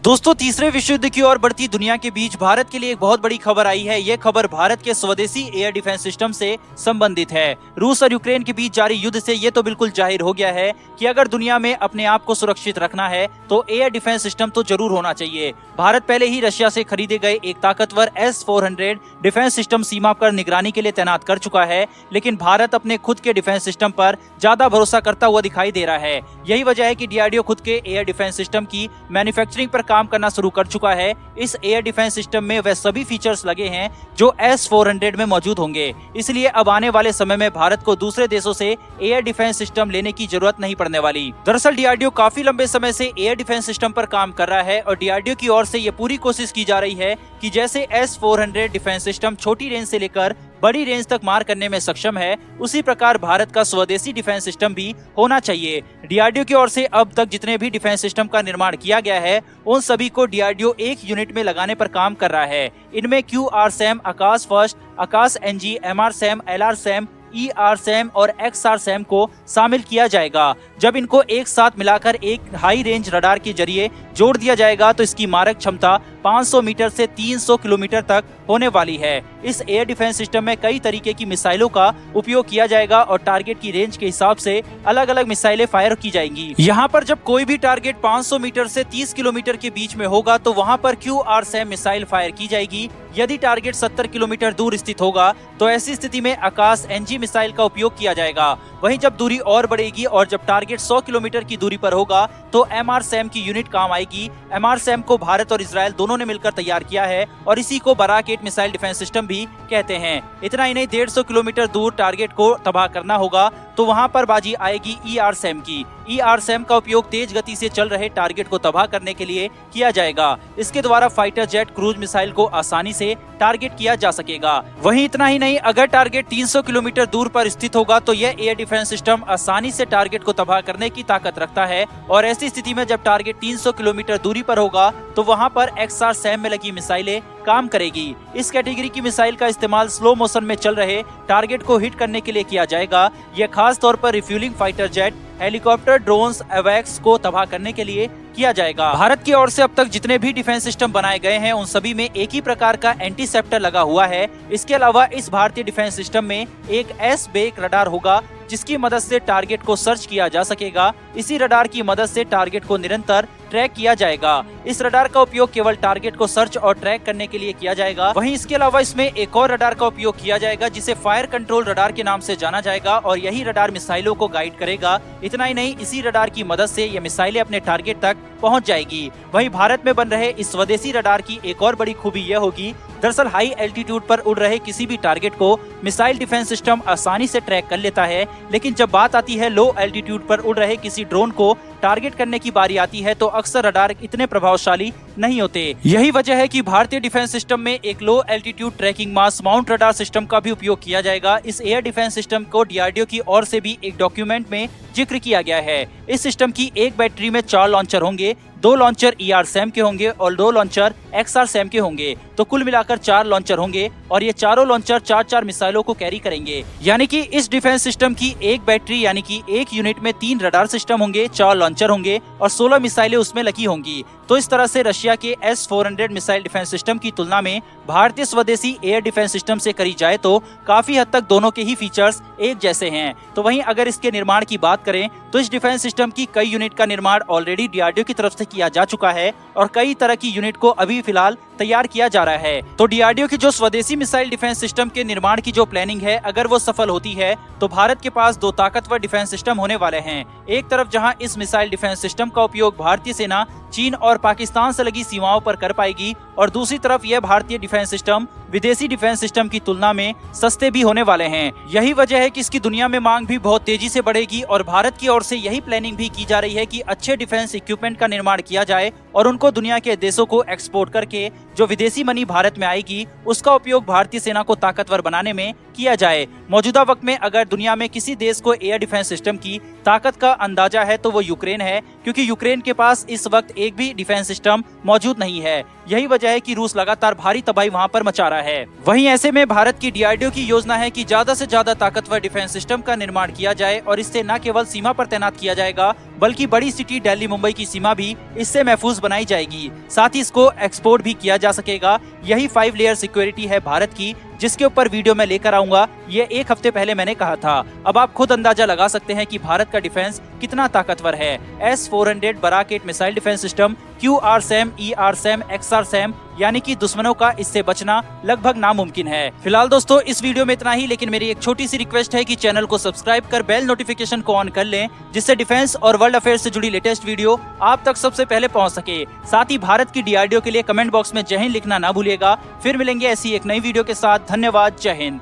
दोस्तों, तीसरे विश्व युद्ध की ओर बढ़ती दुनिया के बीच भारत के लिए एक बहुत बड़ी खबर आई है। ये खबर भारत के स्वदेशी एयर डिफेंस सिस्टम से संबंधित है। रूस और यूक्रेन के बीच जारी युद्ध से ये तो बिल्कुल जाहिर हो गया है कि अगर दुनिया में अपने आप को सुरक्षित रखना है तो एयर डिफेंस सिस्टम तो जरूर होना चाहिए। भारत पहले ही रशिया से खरीदे गए एक ताकतवर S-400 डिफेंस सिस्टम सीमा पर निगरानी के लिए तैनात कर चुका है, लेकिन भारत अपने खुद के डिफेंस सिस्टम पर ज्यादा भरोसा करता हुआ दिखाई दे रहा है। यही वजह है कि DRDO खुद के एयर डिफेंस सिस्टम की मैन्युफैक्चरिंग पर काम करना शुरू कर चुका है। इस एयर डिफेंस सिस्टम में वह सभी फीचर्स लगे हैं जो S-400 में मौजूद होंगे। इसलिए अब आने वाले समय में भारत को दूसरे देशों से एयर डिफेंस सिस्टम लेने की जरूरत नहीं पड़ने वाली। दरअसल DRDO काफी लंबे समय से एयर डिफेंस सिस्टम पर काम कर रहा है और DRDO की ओर से ये पूरी कोशिश की जा रही है कि जैसे S-400 डिफेंस सिस्टम छोटी रेंज से लेकर बड़ी रेंज तक मार करने में सक्षम है, उसी प्रकार भारत का स्वदेशी डिफेंस सिस्टम भी होना चाहिए। DRDO की ओर से अब तक जितने भी डिफेंस सिस्टम का निर्माण किया गया है उन सभी को DRDO एक यूनिट में लगाने पर काम कर रहा है। इनमें QR-SAM, आकाश फर्स्ट, आकाश NG, MR-SAM, LR-SAM, ER-SAM और XR-SAM को शामिल किया जाएगा। जब इनको एक साथ मिलाकर एक हाई रेंज रडार के जरिए जोड़ दिया जाएगा तो इसकी मारक क्षमता 500 मीटर से 300 किलोमीटर तक होने वाली है। इस एयर डिफेंस सिस्टम में कई तरीके की मिसाइलों का उपयोग किया जाएगा और टारगेट की रेंज के हिसाब से अलग अलग मिसाइलें फायर की जाएंगी। यहाँ पर जब कोई भी टारगेट 500 मीटर से 30 किलोमीटर के बीच में होगा तो वहाँ पर QR-SAM मिसाइल फायर की जाएगी। यदि टारगेट 70 किलोमीटर दूर स्थित होगा तो ऐसी स्थिति में आकाश NG मिसाइल का उपयोग किया जाएगा। वहीं जब दूरी और बढ़ेगी और जब टारगेट 100 किलोमीटर की दूरी पर होगा तो MR-SAM की यूनिट काम आएगी। MR-SAM को भारत और इजराइल दोनों ने मिलकर तैयार किया है और इसी को बराक 8 मिसाइल डिफेंस सिस्टम भी कहते हैं। इतना ही नहीं, 150 किलोमीटर दूर टारगेट को तबाह करना होगा तो वहां पर बाजी आएगी ER-SAM की। ER-SAM का उपयोग तेज गति से चल रहे टारगेट को तबाह करने के लिए किया जाएगा। इसके द्वारा फाइटर जेट क्रूज मिसाइल को आसानी से टारगेट किया जा सकेगा। वहीं इतना ही नहीं, अगर टारगेट 300 किलोमीटर दूर पर स्थित होगा तो यह एयर डिफेंस सिस्टम आसानी से टारगेट को तबाह करने की ताकत रखता है और ऐसी स्थिति में जब टारगेट 300 किलोमीटर दूरी पर होगा तो वहां पर XR-SAM में लगी मिसाइलें काम करेगी। इस कैटेगरी की मिसाइल का इस्तेमाल स्लो मोशन में चल रहे टारगेट को हिट करने के लिए किया जाएगा। यह खास तौर पर refueling fighter jet, helicopter, drones, एवैक्स को तबाह करने के लिए किया जाएगा। भारत की ओर से अब तक जितने भी डिफेंस सिस्टम बनाए गए हैं उन सभी में एक ही प्रकार का एंटीसेप्टर लगा हुआ है। इसके अलावा इस भारतीय डिफेंस सिस्टम में एक S-बेक रडार होगा जिसकी मदद से टारगेट को सर्च किया जा सकेगा। इसी रडार की मदद से टारगेट को निरंतर ट्रैक किया जाएगा। इस रडार का उपयोग केवल टारगेट को सर्च और ट्रैक करने के लिए किया जाएगा। वहीं इसके अलावा इसमें एक और रडार का उपयोग किया जाएगा जिसे फायर कंट्रोल रडार के नाम से जाना जाएगा और यही रडार मिसाइलों को गाइड करेगा। इतना ही नहीं, इसी रडार की मदद से ये मिसाइलें अपने टारगेट तक पहुंच जाएगी। वहीं भारत में बन रहे इस स्वदेशी रडार की एक और बड़ी खूबी यह होगी, दरअसल हाई एल्टीट्यूड पर उड़ रहे किसी भी टारगेट को मिसाइल डिफेंस सिस्टम आसानी से ट्रैक कर लेता है, लेकिन जब बात आती है लो एल्टीट्यूड पर उड़ रहे किसी ड्रोन को टारगेट करने की बारी आती है तो अक्सर रडार इतने प्रभावशाली नहीं होते। यही वजह है कि भारतीय डिफेंस सिस्टम में एक लो एल्टीट्यूड ट्रैकिंग मास माउंट रडार सिस्टम का भी उपयोग किया जाएगा। इस एयर डिफेंस सिस्टम को DRDO की ओर से भी एक डॉक्यूमेंट में जिक्र किया गया है। इस सिस्टम की एक बैटरी में 4 लॉन्चर होंगे, 2 लॉन्चर ER-SAM के होंगे और 2 लॉन्चर XR-SAM के होंगे। तो कुल मिलाकर 4 लॉन्चर होंगे और ये चारों लॉन्चर 4-4 मिसाइलों को कैरी करेंगे। यानी कि इस डिफेंस सिस्टम की एक बैटरी यानी कि एक यूनिट में 3 रडार सिस्टम होंगे, 4 लॉन्चर होंगे और 16 मिसाइलें उसमें लगी होंगी। तो इस तरह से रशिया के S-400 मिसाइल डिफेंस सिस्टम की तुलना में भारतीय स्वदेशी एयर डिफेंस सिस्टम से करी जाए तो काफी हद तक दोनों के ही फीचर्स एक जैसे हैं। तो वहीं अगर इसके निर्माण की बात करें तो इस डिफेंस सिस्टम की कई यूनिट का निर्माण ऑलरेडी DRDO की तरफ से किया जा चुका है और कई तरह की यूनिट को अभी फिलहाल तैयार किया जा रहा है। तो DRDO की जो स्वदेशी मिसाइल डिफेंस सिस्टम के निर्माण की जो प्लानिंग है, अगर वो सफल होती है तो भारत के पास 2 ताकतवर डिफेंस सिस्टम होने वाले हैं। एक तरफ जहां इस मिसाइल डिफेंस सिस्टम का उपयोग भारतीय सेना चीन और पाकिस्तान से लगी सीमाओं पर कर पाएगी और दूसरी तरफ यह भारतीय डिफेंस सिस्टम विदेशी डिफेंस सिस्टम की तुलना में सस्ते भी होने वाले हैं। यही वजह है कि इसकी दुनिया में मांग भी बहुत तेजी से बढ़ेगी और भारत की ओर से यही प्लानिंग भी की जा रही है कि अच्छे डिफेंस इक्विपमेंट का निर्माण किया जाए और उनको दुनिया के देशों को एक्सपोर्ट करके जो विदेशी मनी भारत में आएगी उसका उपयोग भारतीय सेना को ताकतवर बनाने में किया जाए। मौजूदा वक्त में अगर दुनिया में किसी देश को एयर डिफेंस सिस्टम की ताकत का अंदाजा है तो वो यूक्रेन है, क्योंकि यूक्रेन के पास इस वक्त एक भी डिफेंस सिस्टम मौजूद नहीं है। यही वजह है कि रूस लगातार भारी तबाही वहां पर मचा रहा है। वहीं ऐसे में भारत की DRDO की योजना है कि ज्यादा से ज्यादा ताकतवर डिफेंस सिस्टम का निर्माण किया जाए और इससे न केवल सीमा पर तैनात किया जाएगा बल्कि बड़ी सिटी दिल्ली मुंबई की सीमा भी इससे महफूज बनाई जाएगी। साथ ही इसको एक्सपोर्ट भी किया जा सकेगा। यही 5 लेयर सिक्योरिटी है भारत की, जिसके ऊपर वीडियो में लेकर आऊंगा। ये 1 हफ्ते पहले मैंने कहा था। अब आप खुद अंदाजा लगा सकते हैं कि भारत का डिफेंस कितना ताकतवर है। S-400 Barak eight missile defence system, QRSAM, ERSAM, XRSAM, यानी कि दुश्मनों का इससे बचना लगभग नामुमकिन है। फिलहाल दोस्तों इस वीडियो में इतना ही, लेकिन मेरी एक छोटी सी रिक्वेस्ट है कि चैनल को सब्सक्राइब कर बेल नोटिफिकेशन को ऑन कर लें, जिससे डिफेंस और वर्ल्ड अफेयर से जुड़ी लेटेस्ट वीडियो आप तक सबसे पहले पहुंच सके। साथ ही भारत की DRDO के लिए कमेंट बॉक्स में जय हिंद लिखना ना भूलिएगा। फिर मिलेंगे ऐसी एक नई वीडियो के साथ। धन्यवाद। जय हिंद।